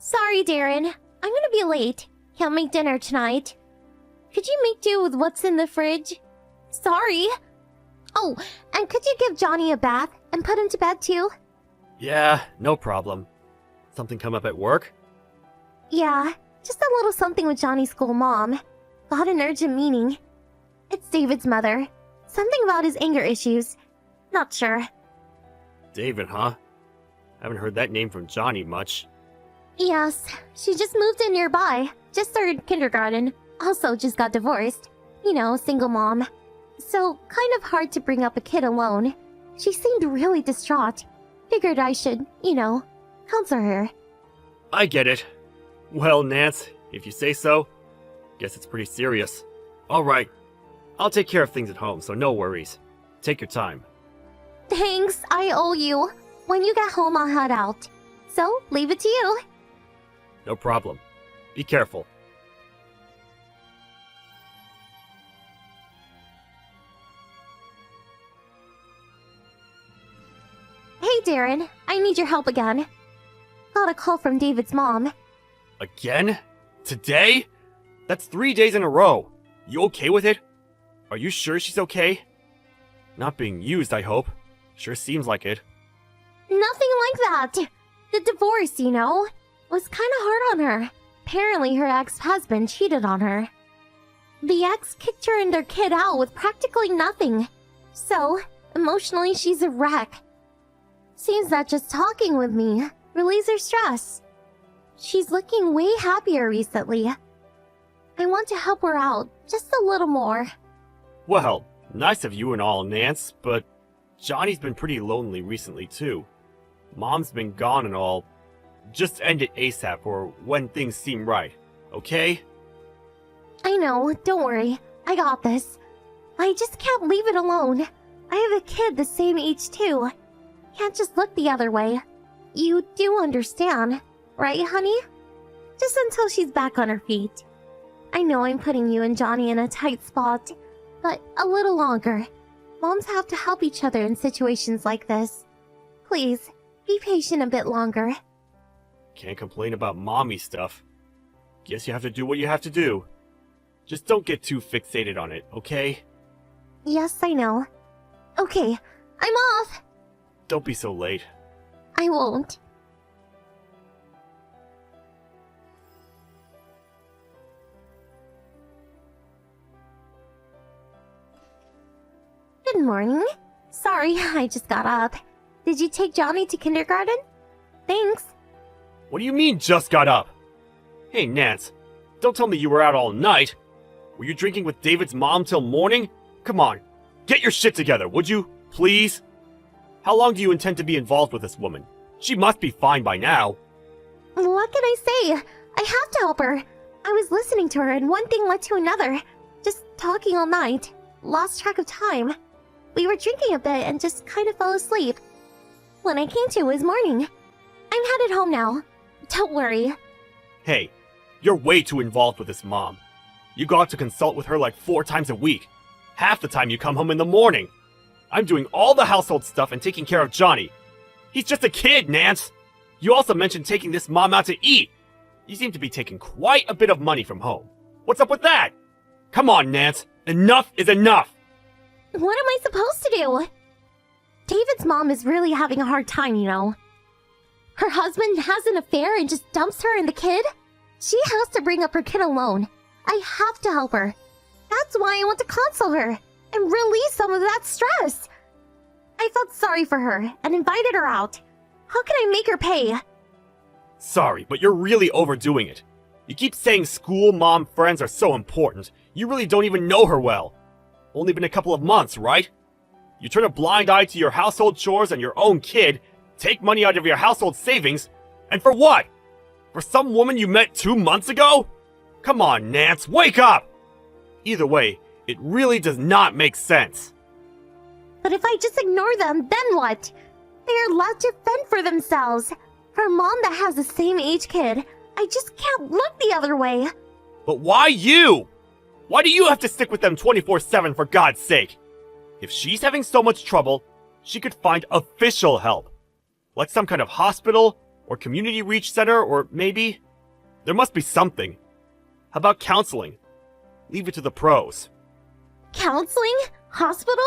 Sorry, Darren. I'm gonna be late. Can't make dinner tonight. Could you make do with what's in the fridge? Sorry. Oh, and could you give Johnny a bath and put him to bed too? Yeah, no problem. Something come up at work? Yeah, just a little something with Johnny's school mom. Got an urgent meeting. It's David's mother. Something about his anger issues. Not sure. David, huh? Haven't heard that name from Johnny much. Yes, she just moved in nearby. Just started kindergarten. Also just got divorced. You know, single mom. So, kind of hard to bring up a kid alone. She seemed really distraught. Figured I should, counsel her. I get it. Well, Nance, if you say so, guess it's pretty serious. Alright, I'll take care of things at home, so no worries. Take your time. Thanks, I owe you. When you get home, I'll head out. So, leave it to you. No problem. Be careful. Hey, Darren, I need your help again. Got a call from David's mom. Again? Today? That's 3 days in a row. You okay with it? Are you sure she's okay? Not being used, I hope. Sure seems like it. Nothing like that. The divorce, was kinda hard on her. Apparently her ex-husband cheated on her. The ex kicked her and their kid out with practically nothing. So, emotionally she's a wreck. Seems that just talking with me relieves her stress. She's looking way happier recently. I want to help her out just a little more. Well, nice of you and all, Nance, but Johnny's been pretty lonely recently too. Mom's been gone and all. Just end it ASAP or when things seem right, okay? I know, don't worry. I got this. I just can't leave it alone. I have a kid the same age too. Can't just look the other way. You do understand, right, honey? Just until she's back on her feet. I know I'm putting you and Johnny in a tight spot, but a little longer. Moms have to help each other in situations like this. Please, be patient a bit longer. Can't complain about mommy stuff. Guess you have to do what you have to do. Just don't get too fixated on it, okay? Yes, I know. Okay, I'm off! Don't be so late. I won't. Good morning. Sorry, I just got up. Did you take Johnny to kindergarten? Thanks. What do you mean, just got up? Hey, Nance, don't tell me you were out all night. Were you drinking with David's mom till morning? Come on, get your shit together, would you? Please? How long do you intend to be involved with this woman? She must be fine by now. What can I say? I have to help her. I was listening to her and one thing led to another. Just talking all night. Lost track of time. We were drinking a bit and just kind of fell asleep. When I came to, it was morning. I'm headed home now. Don't worry. Hey, you're way too involved with this mom. You go out to consult with her like 4 times a week. Half the time you come home in the morning. I'm doing all the household stuff and taking care of Johnny. He's just a kid, Nance. You also mentioned taking this mom out to eat. You seem to be taking quite a bit of money from home. What's up with that? Come on, Nance. Enough is enough. What am I supposed to do? David's mom is really having a hard time, Her husband has an affair and just dumps her and the kid? She has to bring up her kid alone. I have to help her. That's why I want to console her and release some of that stress. I felt sorry for her and invited her out. How can I make her pay? Sorry, but you're really overdoing it. You keep saying school, mom, friends are so important. You really don't even know her well. Only been a couple of months, right? You turn a blind eye to your household chores and your own kid, take money out of your household savings, and for what? For some woman you met 2 months ago? Come on, Nance, wake up! Either way, it really does not make sense. But if I just ignore them, then what? They are allowed to fend for themselves. For a mom that has the same age kid, I just can't look the other way. But why you? Why do you have to stick with them 24/7 for God's sake? If she's having so much trouble, she could find official help. Like some kind of hospital Or community reach center, or maybe... There must be something. How about counseling? Leave it to the pros. Counseling? Hospital?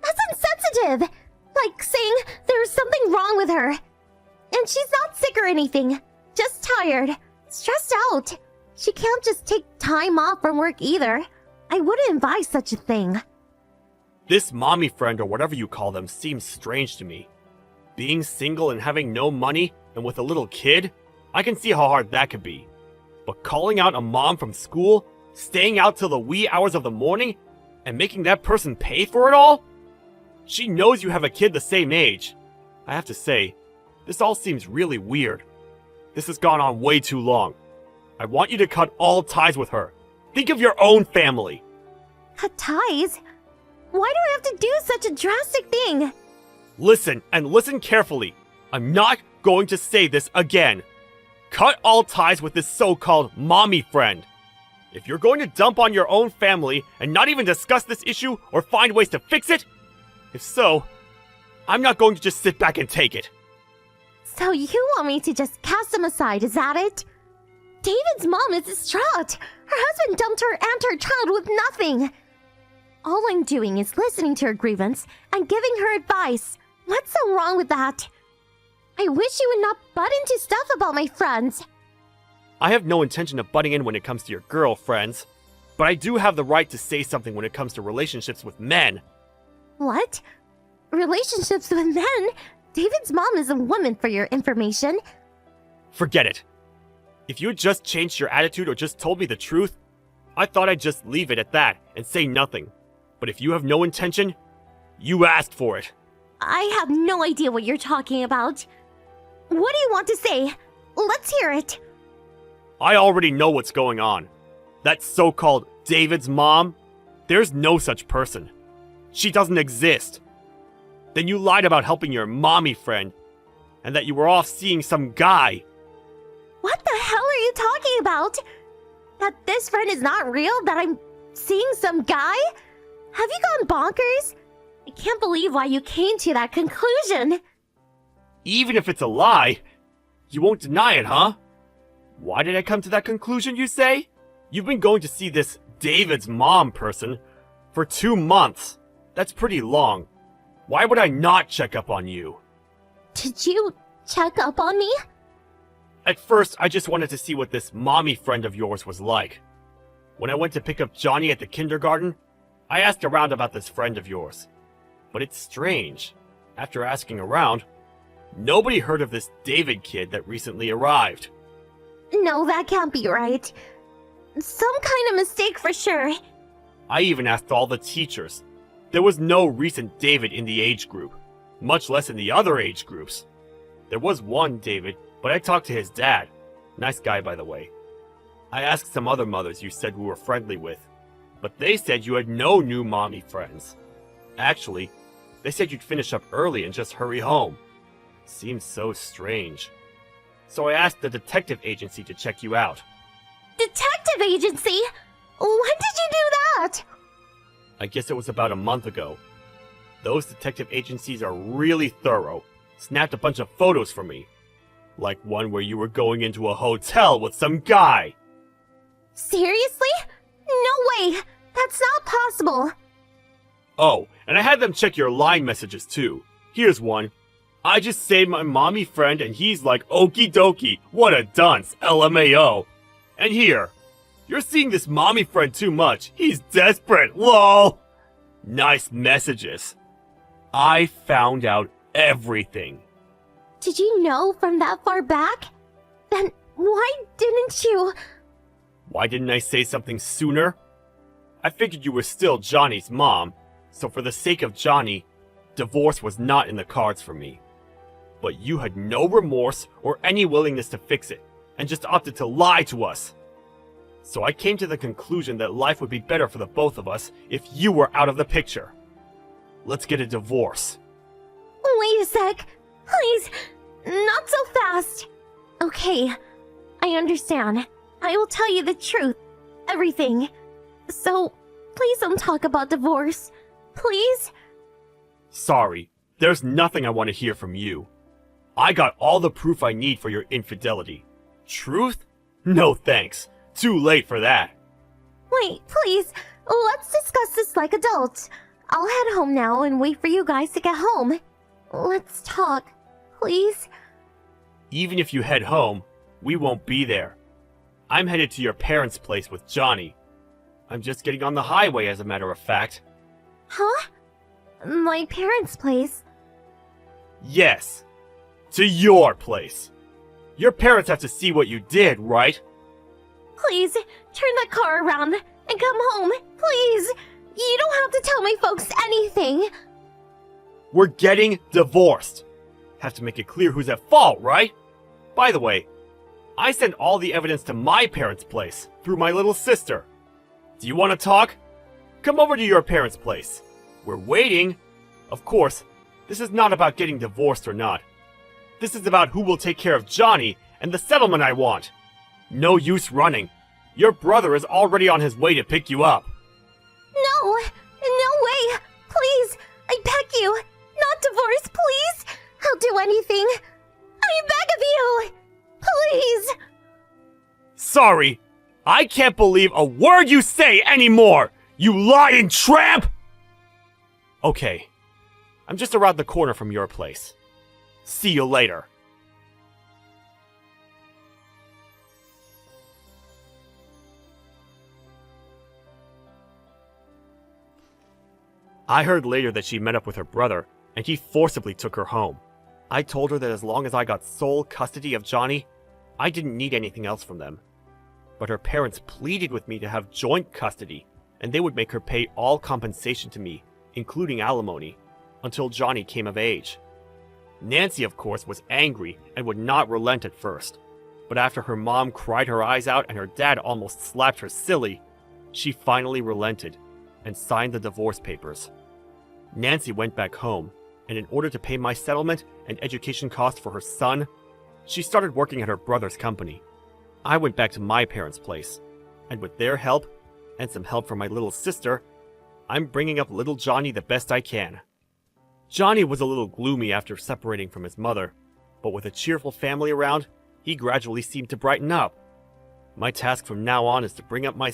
That's insensitive! Like saying there's something wrong with her. And she's not sick or anything. Just tired. Stressed out. She can't just take time off from work either. I wouldn't advise such a thing. This mommy friend or whatever you call them seems strange to me. Being single and having no money and with a little kid, I can see how hard that could be. But calling out a mom from school, staying out till the wee hours of the morning, and making that person pay for it all? She knows you have a kid the same age. I have to say, this all seems really weird. This has gone on way too long. I want you to cut all ties with her. Think of your own family. Cut ties? Why do I have to do such a drastic thing? Listen, and listen carefully. I'm not going to say this again. Cut all ties with this so-called mommy friend. If you're going to dump on your own family and not even discuss this issue or find ways to fix it, if so, I'm not going to just sit back and take it. So you want me to just cast him aside, is that it? David's mom is distraught. Her husband dumped her and her child with nothing. All I'm doing is listening to her grievance and giving her advice. What's so wrong with that? I wish you would not butt into stuff about my friends. I have no intention of butting in when it comes to your girlfriends, but I do have the right to say something when it comes to relationships with men. What? Relationships with men? David's mom is a woman, for your information. Forget it. If you had just changed your attitude or just told me the truth, I thought I'd just leave it at that and say nothing. But if you have no intention, you asked for it. I have no idea what you're talking about. What do you want to say? Let's hear it. I already know what's going on. That so-called David's mom, there's no such person. She doesn't exist. Then you lied about helping your mommy friend, and that you were off seeing some guy. What the hell are you talking about? That this friend is not real? That I'm seeing some guy? Have you gone bonkers? I can't believe why you came to that conclusion. Even if it's a lie, you won't deny it, huh? Why did I come to that conclusion, you say? You've been going to see this David's mom person for 2 months. That's pretty long. Why would I not check up on you? Did you check up on me? At first, I just wanted to see what this mommy friend of yours was like. When I went to pick up Johnny at the kindergarten, I asked around about this friend of yours. But it's strange. After asking around, nobody heard of this David kid that recently arrived. No, that can't be right. Some kind of mistake for sure. I even asked all the teachers. There was no recent David in the age group, much less in the other age groups. There was one David, but I talked to his dad. Nice guy, by the way. I asked some other mothers you said we were friendly with, but they said you had no new mommy friends. Actually, they said you'd finish up early and just hurry home. Seems so strange. So I asked the detective agency to check you out. Detective agency? When did you do that? I guess it was about a month ago. Those detective agencies are really thorough. Snapped a bunch of photos for me. Like one where you were going into a hotel with some guy. Seriously? No way! That's not possible! Oh, and I had them check your line messages too. Here's one. I just saved my mommy friend and he's like, okie dokie, what a dunce, LMAO. And here, you're seeing this mommy friend too much. He's desperate, lol. Nice messages. I found out everything. Did you know from that far back? Then why didn't you? Why didn't I say something sooner? I figured you were still Johnny's mom, so for the sake of Johnny, divorce was not in the cards for me. But you had no remorse or any willingness to fix it, and just opted to lie to us. So I came to the conclusion that life would be better for the both of us if you were out of the picture. Let's get a divorce. Wait a sec. Please, not so fast. Okay, I understand. I will tell you the truth. Everything. So, please don't talk about divorce. Please? Sorry, there's nothing I want to hear from you. I got all the proof I need for your infidelity. Truth? No thanks. Too late for that. Wait, please, let's discuss this like adults. I'll head home now and wait for you guys to get home. Let's talk, please. Even if you head home, we won't be there. I'm headed to your parents' place with Johnny. I'm just getting on the highway, as a matter of fact. Huh? My parents' place? Yes. To your place. Your parents have to see what you did, right? Please, turn the car around and come home, please. You don't have to tell my folks anything. We're getting divorced. Have to make it clear who's at fault, right? By the way, I sent all the evidence to my parents' place through my little sister. Do you want to talk? Come over to your parents' place. We're waiting. Of course, this is not about getting divorced or not. This is about who will take care of Johnny and the settlement I want. No use running. Your brother is already on his way to pick you up. No way. Please, I beg you. Not divorce, please. I'll do anything. I beg of you. Please. Sorry, I can't believe a word you say anymore, you lying tramp! Okay, I'm just around the corner from your place. See you later. I heard later that she met up with her brother, and he forcibly took her home. I told her that as long as I got sole custody of Johnny, I didn't need anything else from them. But her parents pleaded with me to have joint custody, and they would make her pay all compensation to me, including alimony, until Johnny came of age. Nancy, of course, was angry and would not relent at first, but after her mom cried her eyes out and her dad almost slapped her silly, she finally relented and signed the divorce papers. Nancy went back home, and in order to pay my settlement and education costs for her son, she started working at her brother's company. I went back to my parents' place, and with their help, and some help from my little sister, I'm bringing up little Johnny the best I can. Johnny was a little gloomy after separating from his mother, but with a cheerful family around, he gradually seemed to brighten up. My task from now on is to bring up my